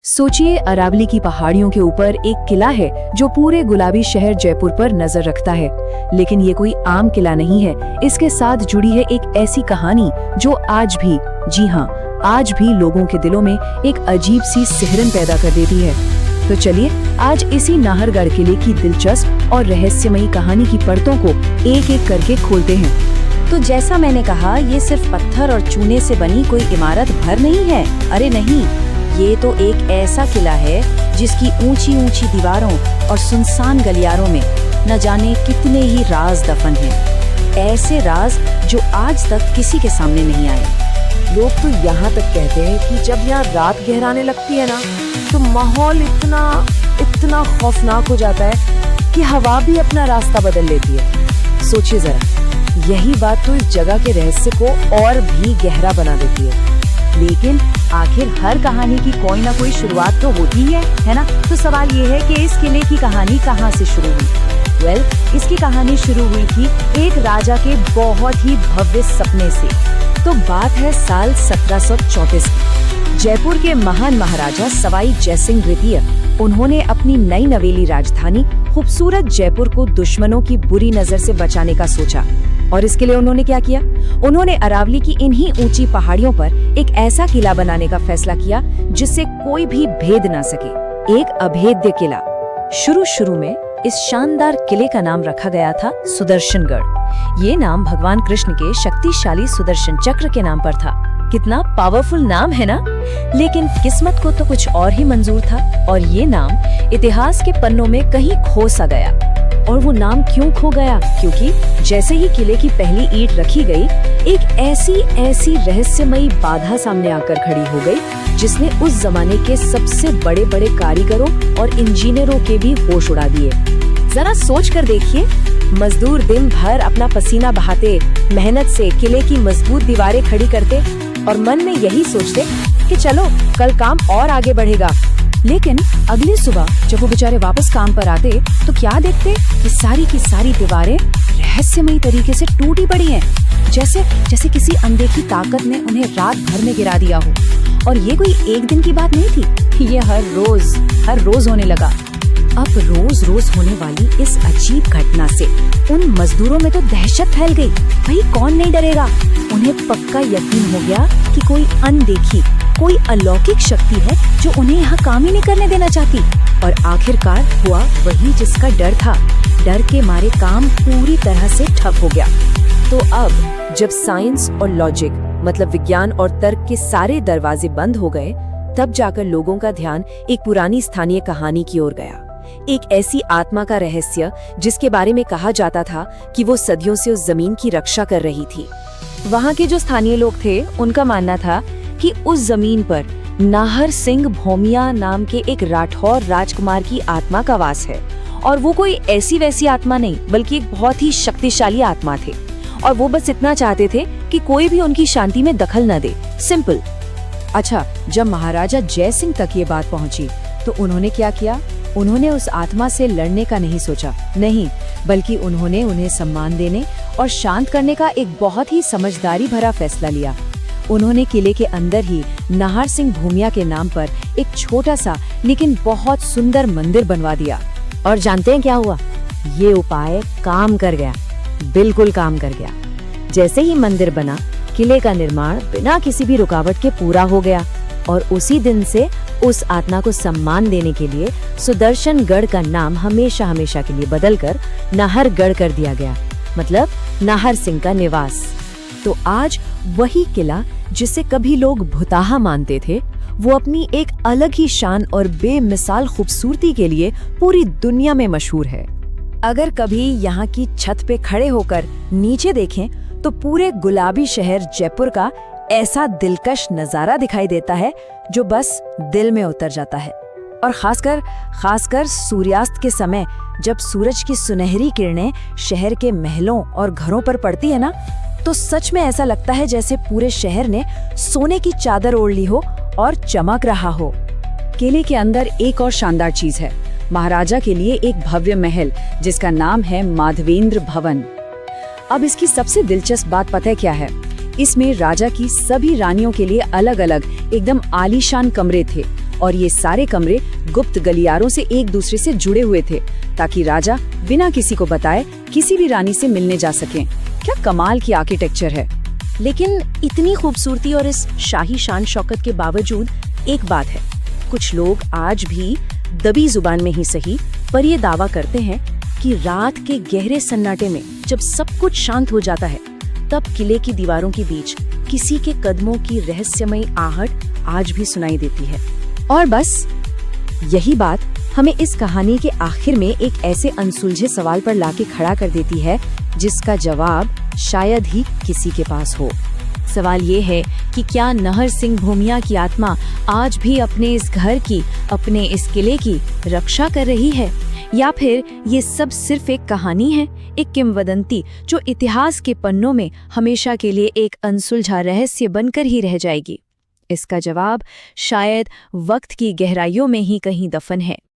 सोचिए, अरावली की पहाड़ियों के ऊपर एक किला है जो पूरे गुलाबी शहर जयपुर पर नजर रखता है। लेकिन ये कोई आम किला नहीं है। इसके साथ जुड़ी है एक ऐसी कहानी जो आज भी, जी हाँ, आज भी लोगों के दिलों में एक अजीब सी सिहरन पैदा कर देती है। तो चलिए आज इसी नाहरगढ़ किले की दिलचस्प और रहस्यमयी कहानी की परतों को एक एक करके खोलते हैं। तो जैसा मैंने कहा, ये सिर्फ पत्थर और चूने से बनी कोई इमारत भर नहीं है। अरे नहीं, ये तो एक ऐसा किला है जिसकी ऊंची ऊंची दीवारों और सुनसान गलियारों में न जाने कितने ही राज दफन हैं। ऐसे राज जो आज तक किसी के सामने नहीं आए। लोग तो यहाँ तक कहते हैं कि जब यहाँ रात गहराने लगती है ना, तो माहौल इतना खौफनाक हो जाता है कि हवा भी अपना रास्ता बदल लेती है। सोचिए जरा, यही बात तो इस जगह के रहस्य को और भी गहरा बना देती है। लेकिन आखिर हर कहानी की कोई ना कोई शुरुआत तो होती है ना? तो सवाल ये है कि इस किले की कहानी कहाँ से शुरू हुई? इसकी कहानी शुरू हुई थी एक राजा के बहुत ही भव्य सपने से। तो बात है साल 1734 की। जयपुर के महान महाराजा सवाई जयसिंह द्वितीय, उन्होंने अपनी नई नवेली राजधानी खूबसूरत जयपुर को दुश्मनों की बुरी नजर से बचाने का सोचा। और इसके लिए उन्होंने क्या किया? उन्होंने अरावली की इन्हीं ऊंची पहाड़ियों पर एक ऐसा किला बनाने का फैसला किया जिससे कोई भी भेद ना सके। एक अभेद्य किला। शुरू में इस शानदार किले का नाम रखा गया था सुदर्शनगढ़। ये नाम भगवान कृष्ण के शक्तिशाली सुदर्शन चक्र के नाम पर था। कितना पावरफुल नाम है ना? लेकिन किस्मत को तो कुछ और ही मंजूर था और ये नाम इतिहास के पन्नों में कहीं खो सा गया। और वो नाम क्यों खो गया? क्योंकि जैसे ही किले की पहली ईंट रखी गई, एक ऐसी रहस्यमयी बाधा सामने आकर खड़ी हो गई जिसने उस जमाने के सबसे बड़े बड़े कारीगरों और इंजीनियरों के भी होश उड़ा दिए। जरा सोच कर देखिए, मजदूर दिन भर अपना पसीना बहाते, मेहनत से किले की मजबूत दीवारें खड़ी करते और मन में यही सोचते कि चलो कल काम और आगे बढ़ेगा। लेकिन अगली सुबह जब वो बेचारे वापस काम पर आते तो क्या देखते कि सारी की सारी दीवारें रहस्यमयी तरीके से टूटी पड़ी हैं, जैसे किसी अनदेखी ताकत ने उन्हें रात भर में गिरा दिया हो। और ये कोई एक दिन की बात नहीं थी, ये हर रोज होने लगा। अब रोज होने वाली इस अजीब घटना से उन मजदूरों में तो दहशत फैल गई। भाई कौन नहीं डरेगा? उन्हें पक्का यकीन हो गया कि कोई अनदेखी, कोई अलौकिक शक्ति है जो उन्हें यहाँ काम ही नहीं करने देना चाहती। और आखिरकार हुआ वही जिसका डर था। डर के मारे काम पूरी तरह से ठप हो गया। तो अब जब साइंस और लॉजिक, मतलब विज्ञान और तर्क के सारे दरवाजे बंद हो गए, तब जाकर लोगों का ध्यान एक पुरानी स्थानीय कहानी की ओर गया। एक ऐसी आत्मा का रहस्य जिसके बारे में कहा जाता था कि वो सदियों से उस जमीन की रक्षा कर रही थी। वहाँ के जो स्थानीय लोग थे, उनका मानना था कि उस जमीन पर नाहर सिंह भोमिया नाम के एक राठौर राजकुमार की आत्मा का वास है। और वो कोई ऐसी वैसी आत्मा नहीं, बल्कि एक बहुत ही शक्तिशाली आत्मा थे। और वो बस इतना चाहते थे कि कोई भी उनकी शांति में दखल न दे। सिंपल। अच्छा, जब महाराजा जयसिंह तक ये बात पहुंची तो उन्होंने क्या किया? उन्होंने उस आत्मा से लड़ने का नहीं सोचा, नहीं, बल्कि उन्होंने उन्हें सम्मान देने और शांत करने का एक बहुत ही समझदारी भरा फैसला लिया। उन्होंने किले के अंदर ही नाहर सिंह भूमिया के नाम पर एक छोटा सा लेकिन बहुत सुंदर मंदिर बनवा दिया। और जानते हैं क्या हुआ? ये उपाय काम कर गया, बिल्कुल काम कर गया। जैसे ही मंदिर बना, किले का निर्माण बिना किसी भी रुकावट के पूरा हो गया। और उसी दिन से उस आत्मा को सम्मान देने के लिए सुदर्शनगढ़ का नाम हमेशा के लिए बदलकर नाहरगढ़ कर दिया गया, मतलब नाहर सिंह का निवास। तो आज वही किला जिसे कभी लोग भुताहा मानते थे, वो अपनी एक अलग ही शान और बेमिसाल खूबसूरती के लिए पूरी दुनिया में मशहूर है। अगर कभी यहाँ की छत पे खड़े होकर नीचे देखें तो पूरे गुलाबी शहर जयपुर का ऐसा दिलकश नजारा दिखाई देता है जो बस दिल में उतर जाता है। और खासकर सूर्यास्त के समय, जब सूरज की सुनहरी किरणें शहर के महलों और घरों पर पड़ती है ना, तो सच में ऐसा लगता है जैसे पूरे शहर ने सोने की चादर ओढ़ ली हो और चमक रहा हो। किले के अंदर एक और शानदार चीज है, महाराजा के लिए एक भव्य महल जिसका नाम है माधवेंद्र भवन। अब इसकी सबसे दिलचस्प बात पता है क्या है? इसमें राजा की सभी रानियों के लिए अलग अलग एकदम आलीशान कमरे थे और ये सारे कमरे गुप्त गलियारों से एक दूसरे से जुड़े हुए थे, ताकि राजा बिना किसी को बताए किसी भी रानी से मिलने जा सकें। क्या कमाल की आर्किटेक्चर है। लेकिन इतनी खूबसूरती और इस शाही शान शौकत के बावजूद एक बात है, कुछ लोग आज भी दबी जुबान में ही सही पर ये दावा करते हैं कि रात के गहरे सन्नाटे में जब सब कुछ शांत हो जाता है, तब किले की दीवारों के बीच किसी के कदमों की रहस्यमयी आहट आज भी सुनाई देती है। और बस यही बात हमें इस कहानी के आखिर में एक ऐसे अनसुलझे सवाल पर लाके खड़ा कर देती है जिसका जवाब शायद ही किसी के पास हो। सवाल ये है कि क्या नहर सिंह भूमिया की आत्मा आज भी अपने इस घर की, अपने इस किले की रक्षा कर रही है, या फिर ये सब सिर्फ एक कहानी है, एक किंवदंती जो इतिहास के पन्नों में हमेशा के लिए एक अनसुलझा रहस्य बनकर ही रह जाएगी। इसका जवाब शायद वक्त की गहराइयों में ही कहीं दफन है।